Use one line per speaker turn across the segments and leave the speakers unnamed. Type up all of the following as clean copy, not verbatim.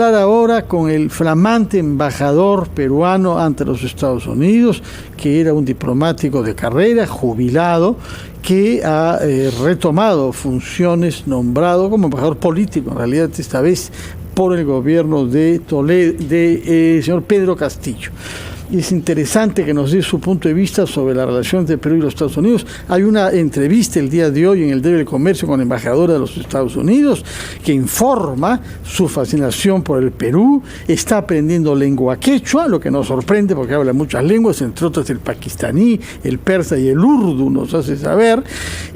Ahora con el flamante embajador peruano ante los Estados Unidos, que era un diplomático de carrera, jubilado, que ha retomado funciones, nombrado como embajador político, en realidad esta vez por el gobierno de Toledo, señor Pedro Castillo. Y es interesante que nos dé su punto de vista sobre la relación entre Perú y los Estados Unidos. Hay una entrevista el día de hoy en el Diario del Comercio con la embajadora de los Estados Unidos que informa su fascinación por el Perú. Está aprendiendo lengua quechua, lo que nos sorprende porque habla muchas lenguas, entre otras el pakistaní, el persa y el urdu, nos hace saber.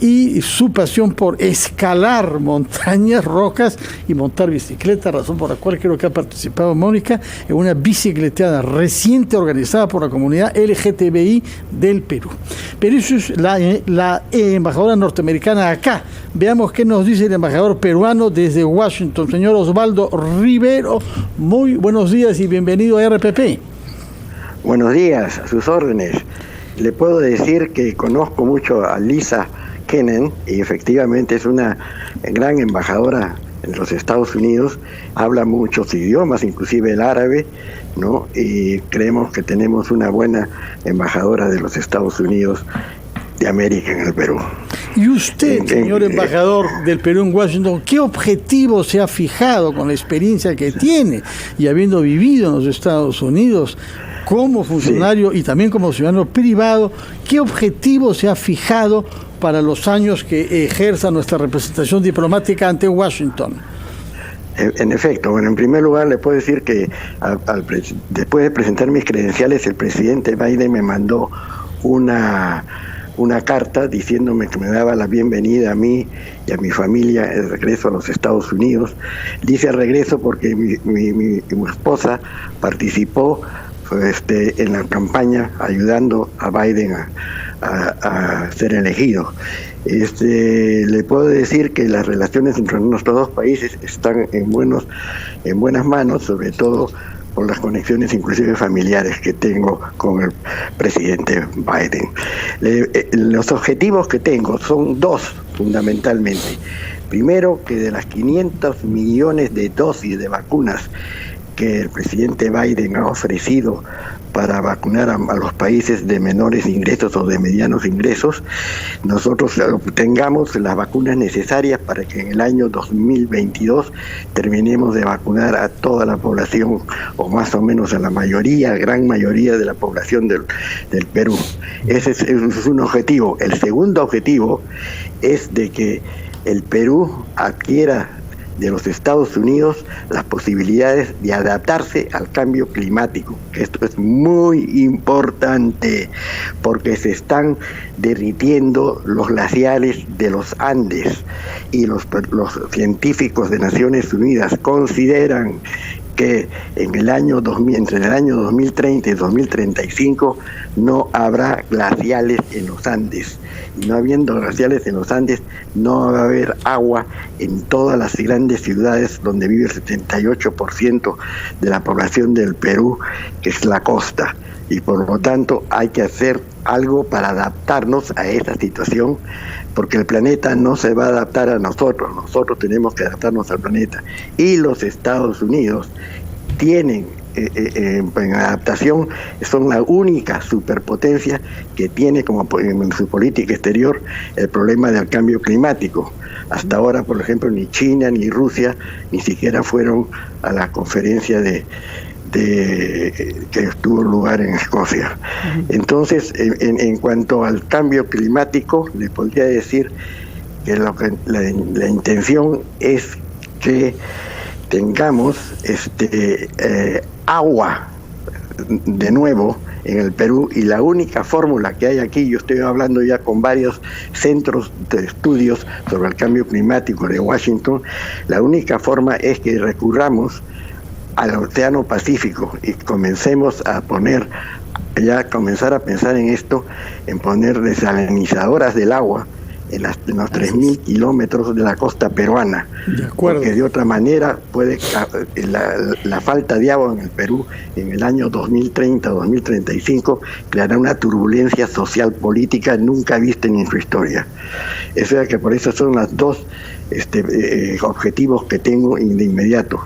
Y su pasión por escalar montañas, rocas y montar bicicleta, razón por la cual creo que ha participado Mónica en una bicicleteada reciente organizada por la comunidad LGTBI del Perú. Pero eso es la embajadora norteamericana acá. Veamos qué nos dice el embajador peruano desde Washington, señor Osvaldo Rivero. Muy buenos días y bienvenido a RPP.
Buenos días, a sus órdenes. Le puedo decir que conozco mucho a Lisa Kennan y efectivamente es una gran embajadora en los Estados Unidos, habla muchos idiomas, inclusive el árabe, ¿no? Y creemos que tenemos una buena embajadora de los Estados Unidos de América en el Perú.
Y usted, señor embajador del Perú en Washington, ¿qué objetivo se ha fijado con la experiencia que tiene y habiendo vivido en los Estados Unidos como funcionario y también como ciudadano privado? ¿Qué objetivo se ha fijado para los años que ejerza nuestra representación diplomática ante Washington?
En efecto, bueno, en primer lugar le puedo decir que después de presentar mis credenciales, el presidente Biden me mandó una carta diciéndome que me daba la bienvenida a mí y a mi familia de regreso a los Estados Unidos. Dice regreso porque mi esposa participó en la campaña ayudando a Biden a ser elegido. Le puedo decir que las relaciones entre nuestros dos países están en buenas manos, sobre todo por las conexiones inclusive familiares que tengo con el presidente Biden. Los objetivos que tengo son dos fundamentalmente. Primero, que de las 500 millones de dosis de vacunas que el presidente Biden ha ofrecido para vacunar a los países de menores ingresos o de medianos ingresos, nosotros obtengamos las vacunas necesarias para que en el año 2022 terminemos de vacunar a toda la población, o más o menos a la mayoría, gran mayoría de la población del Perú. Ese es un objetivo. El segundo objetivo es de que el Perú adquiera de los Estados Unidos las posibilidades de adaptarse al cambio climático. Esto es muy importante porque se están derritiendo los glaciares de los Andes y los científicos de Naciones Unidas consideran que entre el año 2030 y 2035 no habrá glaciales en los Andes. Y no habiendo glaciales en los Andes, no va a haber agua en todas las grandes ciudades donde vive el 78% de la población del Perú, que es la costa. Y por lo tanto hay que hacer algo para adaptarnos a esa situación, porque el planeta no se va a adaptar a nosotros tenemos que adaptarnos al planeta. Y los Estados Unidos tienen en adaptación, son la única superpotencia que tiene como en su política exterior el problema del cambio climático. Hasta ahora, por ejemplo, ni China ni Rusia ni siquiera fueron a la conferencia que tuvo lugar en Escocia. Entonces, en cuanto al cambio climático, le podría decir que la intención es que tengamos agua de nuevo en el Perú, y la única fórmula que hay aquí, yo estoy hablando ya con varios centros de estudios sobre el cambio climático de Washington, la única forma es que recurramos al Océano Pacífico y comencemos a comenzar a pensar en esto, en poner desalinizadoras del agua en los 3.000 kilómetros de la costa peruana, porque de otra manera la falta de agua en el Perú en el año 2030-2035 creará una turbulencia social política nunca vista en su historia. O sea que por eso son las dos objetivos que tengo de inmediato.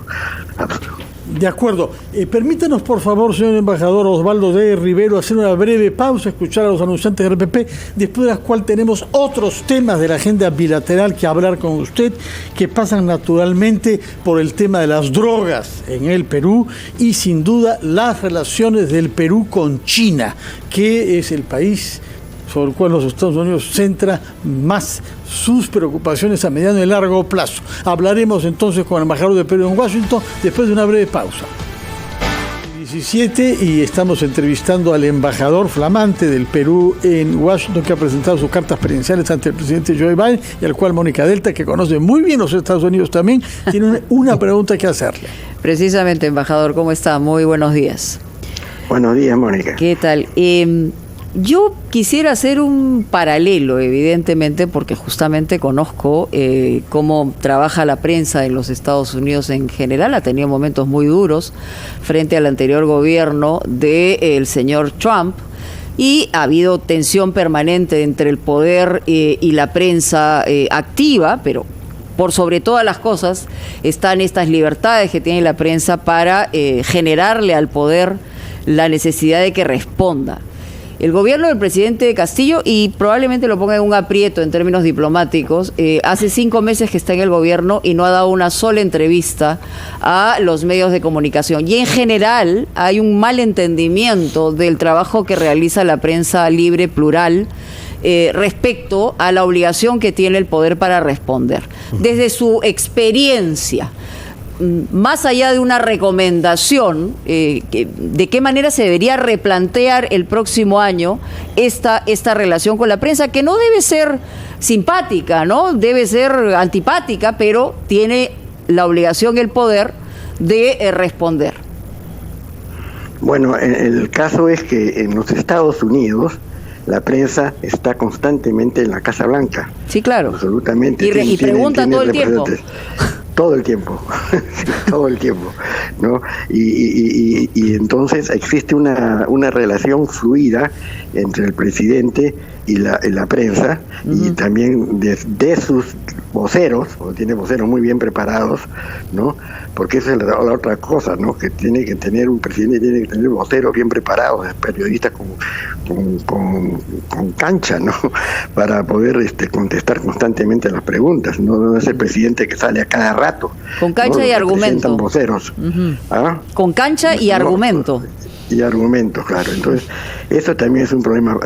De acuerdo. Permítanos, por favor, señor embajador Osvaldo de Rivero, hacer una breve pausa, escuchar a los anunciantes del RPP, después de la cual tenemos otros temas de la agenda bilateral que hablar con usted, que pasan naturalmente por el tema de las drogas en el Perú y, sin duda, las relaciones del Perú con China, que es el país sobre el cual los Estados Unidos centra más sus preocupaciones a mediano y largo plazo. Hablaremos entonces con el embajador de Perú en Washington después de una breve pausa. 17 y estamos entrevistando al embajador flamante del Perú en Washington, que ha presentado sus cartas presidenciales ante el presidente Joe Biden, y al cual Mónica Delta, que conoce muy bien los Estados Unidos también, tiene una pregunta que hacerle.
Precisamente, embajador, ¿cómo está? Muy buenos días.
Buenos días, Mónica.
¿Qué tal? Yo quisiera hacer un paralelo, evidentemente, porque justamente conozco cómo trabaja la prensa en los Estados Unidos en general. Ha tenido momentos muy duros frente al anterior gobierno del señor Trump y ha habido tensión permanente entre el poder y la prensa activa, pero por sobre todas las cosas están estas libertades que tiene la prensa para generarle al poder la necesidad de que responda. El gobierno del presidente Castillo, y probablemente lo ponga en un aprieto en términos diplomáticos, hace 5 meses que está en el gobierno y no ha dado una sola entrevista a los medios de comunicación. Y en general hay un mal entendimiento del trabajo que realiza la prensa libre, plural, respecto a la obligación que tiene el poder para responder. Desde su experiencia, más allá de una recomendación, de qué manera se debería replantear el próximo año esta relación con la prensa, que no debe ser simpática, ¿no? Debe ser antipática, pero tiene la obligación, el poder de responder.
Bueno, el caso es que en los Estados Unidos la prensa está constantemente en la Casa Blanca.
Sí, claro.
Absolutamente.
Y pregunta todo el tiempo.
Todo el tiempo, todo el tiempo, ¿no? Y entonces existe una relación fluida entre el presidente y la prensa, y también de sus voceros, porque tiene voceros muy bien preparados, ¿no? Porque esa es la otra cosa, ¿no? Que tiene que tener un presidente, tiene que tener voceros bien preparados, periodistas con cancha, ¿no? Para poder contestar constantemente las preguntas. No es el presidente que sale a cada rato.
Con cancha, ¿no? Y argumento.
Voceros.
¿Ah? Con cancha y argumento.
Y argumentos, claro. Entonces, eso también es un problema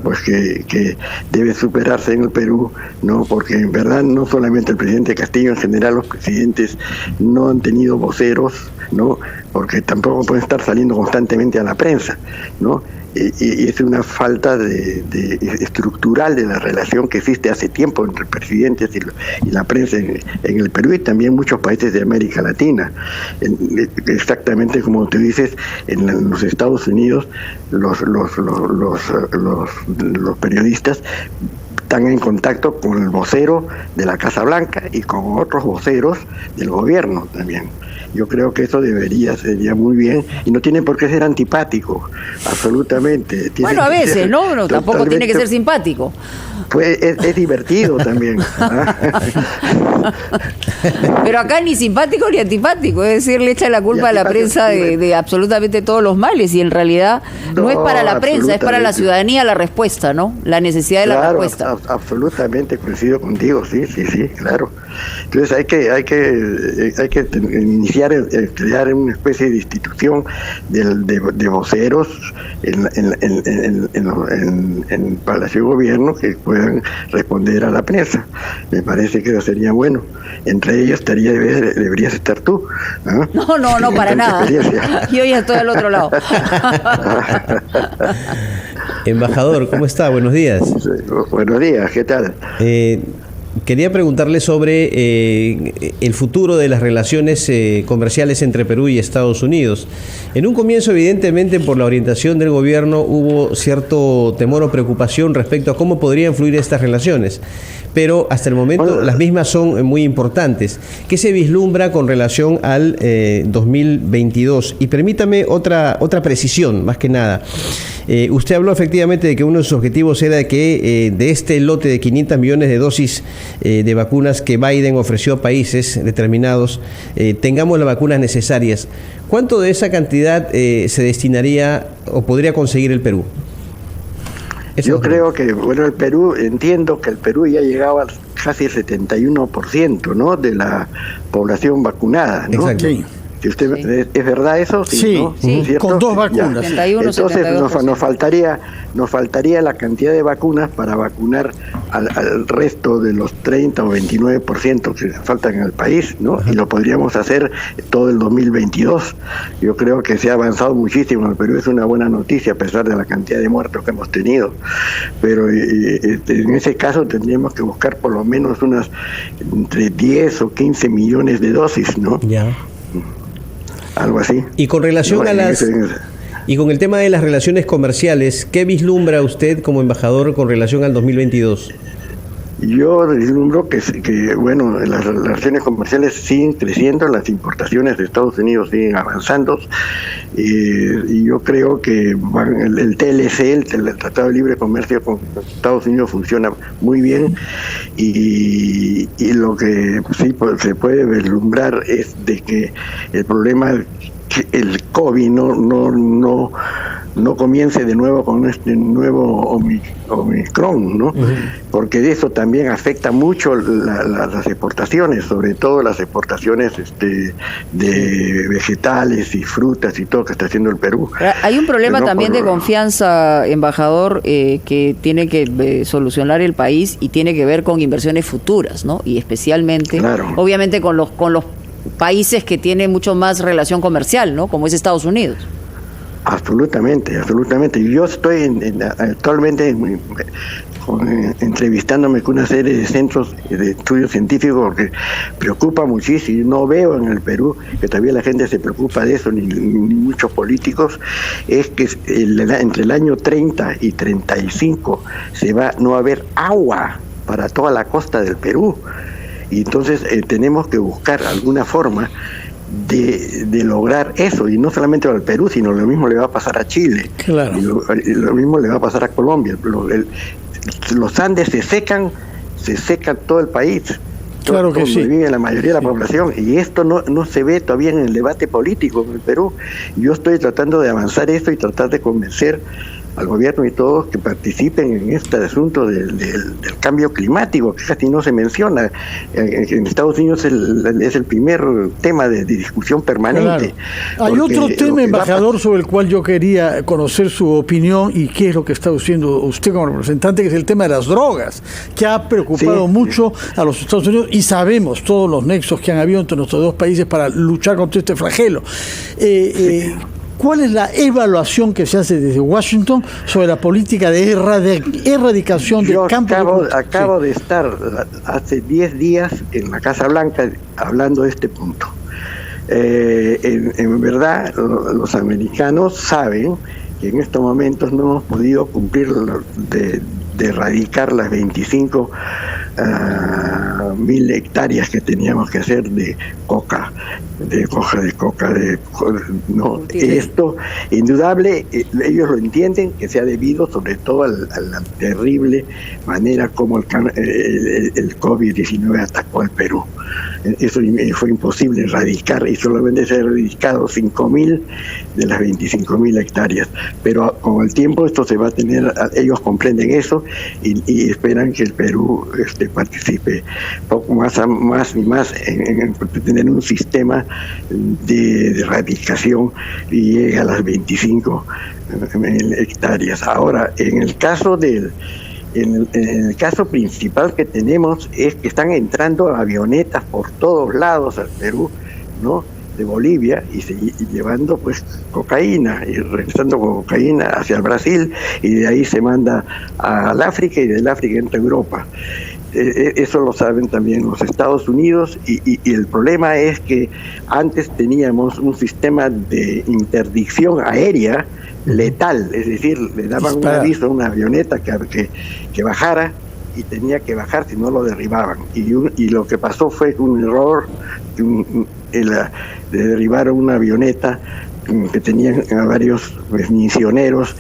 pues que debe superarse en el Perú, ¿no? Porque en verdad no solamente el presidente Castillo, en general los presidentes no han tenido voceros, ¿no? Porque tampoco pueden estar saliendo constantemente a la prensa, ¿no? Y es una falta de estructural de la relación que existe hace tiempo entre presidentes y la prensa en el Perú y también muchos países de América Latina. Exactamente como tú dices, en los Estados Unidos los periodistas están en contacto con el vocero de la Casa Blanca y con otros voceros del gobierno también. Yo creo que eso sería muy bien, y no tiene por qué ser antipático, absolutamente.
Bueno, a veces, ¿no? Tampoco tiene que ser simpático.
Pues es divertido también.
Pero acá ni simpático ni antipático, es decir, le echa la culpa a la prensa de absolutamente todos los males, y en realidad no es para la prensa, es para la ciudadanía la respuesta, ¿no? La necesidad de la respuesta.
Absolutamente, coincido contigo, sí, claro. Entonces hay que iniciar, crear una especie de institución de voceros en el Palacio de Gobierno que puedan responder a la prensa. Me parece que eso sería bueno. Entre ellos deberías estar tú. ¿Ah?
No, para nada. Yo ya estoy al otro lado.
Embajador, ¿cómo está? Buenos días.
Buenos días, ¿qué tal?
Quería preguntarle sobre el futuro de las relaciones comerciales entre Perú y Estados Unidos. En un comienzo, evidentemente, por la orientación del gobierno, hubo cierto temor o preocupación respecto a cómo podrían fluir estas relaciones. pero hasta el momento las mismas son muy importantes. ¿Qué se vislumbra con relación al 2022? Y permítame otra precisión, más que nada. Usted habló efectivamente de que uno de sus objetivos era que de este lote de 500 millones de dosis de vacunas que Biden ofreció a países determinados, tengamos las vacunas necesarias. ¿Cuánto de esa cantidad se destinaría o podría conseguir el Perú?
Yo creo que, bueno, entiendo que el Perú ya llegaba casi el 71%, ¿no?, de la población vacunada, ¿no?
Exacto.
Sí. ¿Es verdad eso?
Sí,
¿no?
sí, con 2 vacunas.
71,
entonces nos faltaría la cantidad de vacunas para vacunar al resto de los 30 o 29% que faltan en el país, ¿no? Y lo podríamos hacer todo el 2022. Yo creo que se ha avanzado muchísimo. El Perú es una buena noticia a pesar de la cantidad de muertos que hemos tenido. Pero en ese caso tendríamos que buscar por lo menos unas entre 10 o 15 millones de dosis, ¿no?
Ya.
Algo así.
Y con relación y con el tema de las relaciones comerciales, ¿qué vislumbra usted como embajador con relación al 2022?
Yo vislumbro que bueno, las relaciones comerciales siguen creciendo, las importaciones de Estados Unidos siguen avanzando, y yo creo que el TLC, el Tratado de Libre Comercio con Estados Unidos, funciona muy bien, y lo que sí se puede vislumbrar es de que el problema, que el COVID no comience de nuevo con este nuevo Omicron, ¿no? Porque de eso también afecta mucho las exportaciones, sobre todo las exportaciones de vegetales y frutas y todo que está haciendo el Perú.
Hay un problema también de confianza, embajador, que tiene que solucionar el país, y tiene que ver con inversiones futuras, ¿no? Y especialmente, obviamente, con los países que tienen mucho más relación comercial, ¿no?, como es Estados Unidos.
Absolutamente. Yo estoy actualmente entrevistándome con una serie de centros de estudios científicos, porque preocupa muchísimo. No veo en el Perú que todavía la gente se preocupa de eso, ni muchos políticos. Es que entre el año 30 y 35 no va a haber agua para toda la costa del Perú. Y entonces tenemos que buscar alguna forma de lograr eso, y no solamente al Perú, sino lo mismo le va a pasar a Chile,
claro.
y lo mismo le va a pasar a Colombia. Los Andes se secan todo el país,
claro que sí,
vive la mayoría de la población, y esto no se ve todavía en el debate político en el Perú. Yo estoy tratando de avanzar esto y tratar de convencer al gobierno y todos que participen en este asunto del cambio climático, que casi no se menciona. En Estados Unidos es el primer tema de discusión permanente.
Claro. Hay otro tema, embajador, sobre el cual yo quería conocer su opinión, y qué es lo que está haciendo usted como representante, que es el tema de las drogas, que ha preocupado mucho a los Estados Unidos, y sabemos todos los nexos que han habido entre nuestros dos países para luchar contra este flagelo. ¿Cuál es la evaluación que se hace desde Washington sobre la política de erradicación del campo?
Acabo de estar hace 10 días en la Casa Blanca hablando de este punto. En verdad, los americanos saben que en estos momentos no hemos podido cumplir de erradicar las 25.000 hectáreas que teníamos que hacer de coca. Esto, indudable, ellos lo entienden, que se ha debido sobre todo a la terrible manera como el COVID-19 atacó al Perú. Eso fue imposible erradicar, y solamente se han erradicado 5.000 de las 25.000 hectáreas. Pero con el tiempo esto se va a tener, ellos comprenden eso, y esperan que el Perú participe poco más en tener un sistema de erradicación y llegue a las 25.000 hectáreas. Ahora, en el caso el caso principal que tenemos es que están entrando avionetas por todos lados al Perú, ¿no?, de Bolivia, y llevando pues cocaína, y regresando con cocaína hacia el Brasil, y de ahí se manda al África, y del África entra a Europa. Eso lo saben también los Estados Unidos, y el problema es que antes teníamos un sistema de interdicción aérea letal, es decir, le daban un aviso a una avioneta que bajara, y tenía que bajar si no lo derribaban. Y lo que pasó fue un error, de derribar una avioneta que tenían a varios misioneros,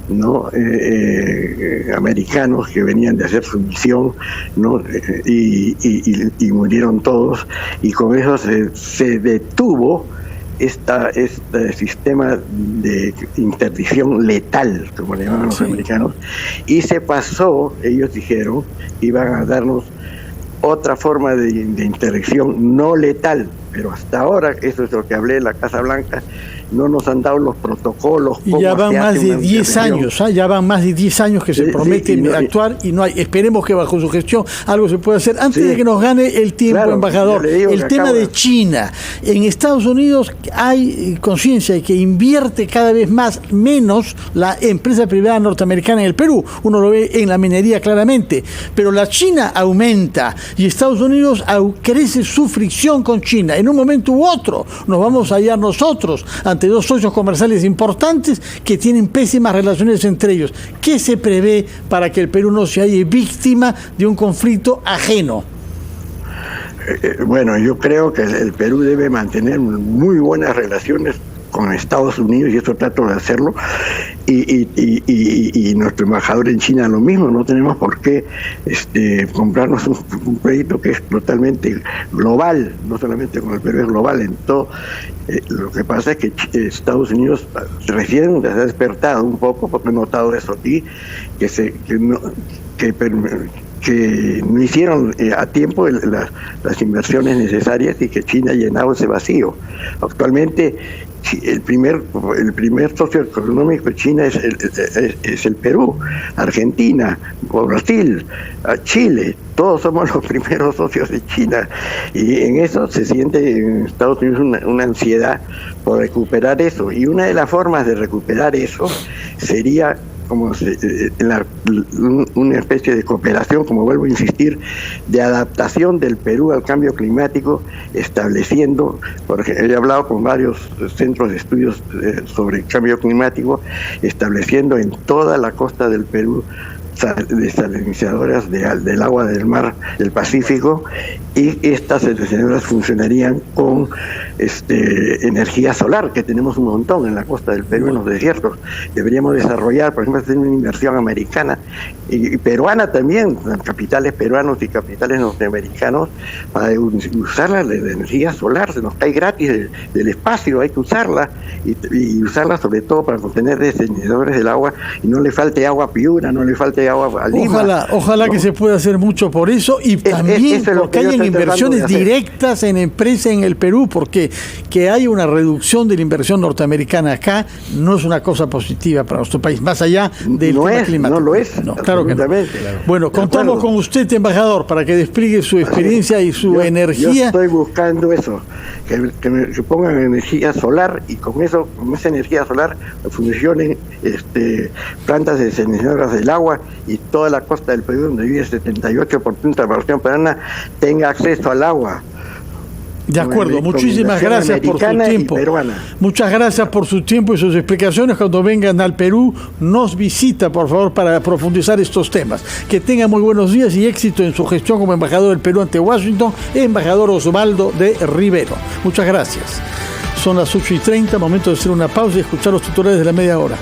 ¿no? Americanos que venían de hacer su misión, ¿no? Y murieron todos, y con eso se detuvo este sistema de interdicción letal, como le llaman los americanos, y se pasó, ellos dijeron, iban a darnos otra forma de interdicción no letal, pero hasta ahora, eso es lo que hablé en la Casa Blanca, no nos han dado los protocolos.
Y ya van más de 10 años, ya van más de 10 años que se prometen actuar y no hay. Esperemos que bajo su gestión algo se pueda hacer. Antes de que nos gane el tiempo, claro, embajador, el tema de China. En Estados Unidos hay conciencia de que invierte cada vez menos la empresa privada norteamericana en el Perú. Uno lo ve en la minería claramente. Pero la China aumenta y Estados Unidos crece su fricción con China. En un momento u otro nos vamos a hallar nosotros ante dos socios comerciales importantes que tienen pésimas relaciones entre ellos. ¿Qué se prevé para que el Perú no se halle víctima de un conflicto ajeno?
Bueno, yo creo que el Perú debe mantener muy buenas relaciones con Estados Unidos, y eso trato de hacerlo, y nuestro embajador en China lo mismo. No tenemos por qué comprarnos un proyecto que es totalmente global, no solamente con el Perú, es global en todo. Lo que pasa es que Estados Unidos recién se ha despertado un poco, porque he notado eso aquí, que no hicieron a tiempo las inversiones necesarias, y que China ha llenado ese vacío. Actualmente el primer socio económico de China es el Perú, Argentina, Brasil, Chile. Todos somos los primeros socios de China, y en eso se siente en Estados Unidos una ansiedad por recuperar eso, y una de las formas de recuperar eso sería una especie de cooperación, como vuelvo a insistir, de adaptación del Perú al cambio climático, estableciendo, porque he hablado con varios centros de estudios sobre el cambio climático, estableciendo en toda la costa del Perú desalinizadoras del agua del mar del Pacífico, y estas desalinizadoras funcionarían con energía solar, que tenemos un montón en la costa del Perú, en los desiertos. Deberíamos desarrollar, por ejemplo, hacer una inversión americana y peruana también, capitales peruanos y capitales norteamericanos, para usarla de energía solar. Se nos cae gratis del espacio, hay que usarla, y usarla sobre todo para contener desalinizadoras del agua, y no le falte agua a Piura, no le falte agua a Lima.
Ojalá, ¿no?, que se pueda hacer mucho por eso, y también porque hayan inversiones directas en empresas en el Perú, porque que haya una reducción de la inversión norteamericana acá no es una cosa positiva para nuestro país, más allá del tema climático.
No lo es.
No, claro que no. Bueno, contamos con usted, embajador, para que despliegue su experiencia y su energía.
Yo estoy buscando eso, que pongan energía solar, y con esa energía solar funcionen plantas de desalinizadoras del agua, y toda la costa del Perú, donde vive el 78% de la población peruana, tenga acceso al agua.
De acuerdo, muchísimas gracias por su tiempo. Muchas gracias por su tiempo y sus explicaciones. Cuando vengan al Perú, nos visita, por favor, para profundizar estos temas. Que tengan muy buenos días y éxito en su gestión como embajador del Perú ante Washington, embajador Osvaldo de Rivero. Muchas gracias. Son las 8:30, momento de hacer una pausa y escuchar los titulares de la media hora.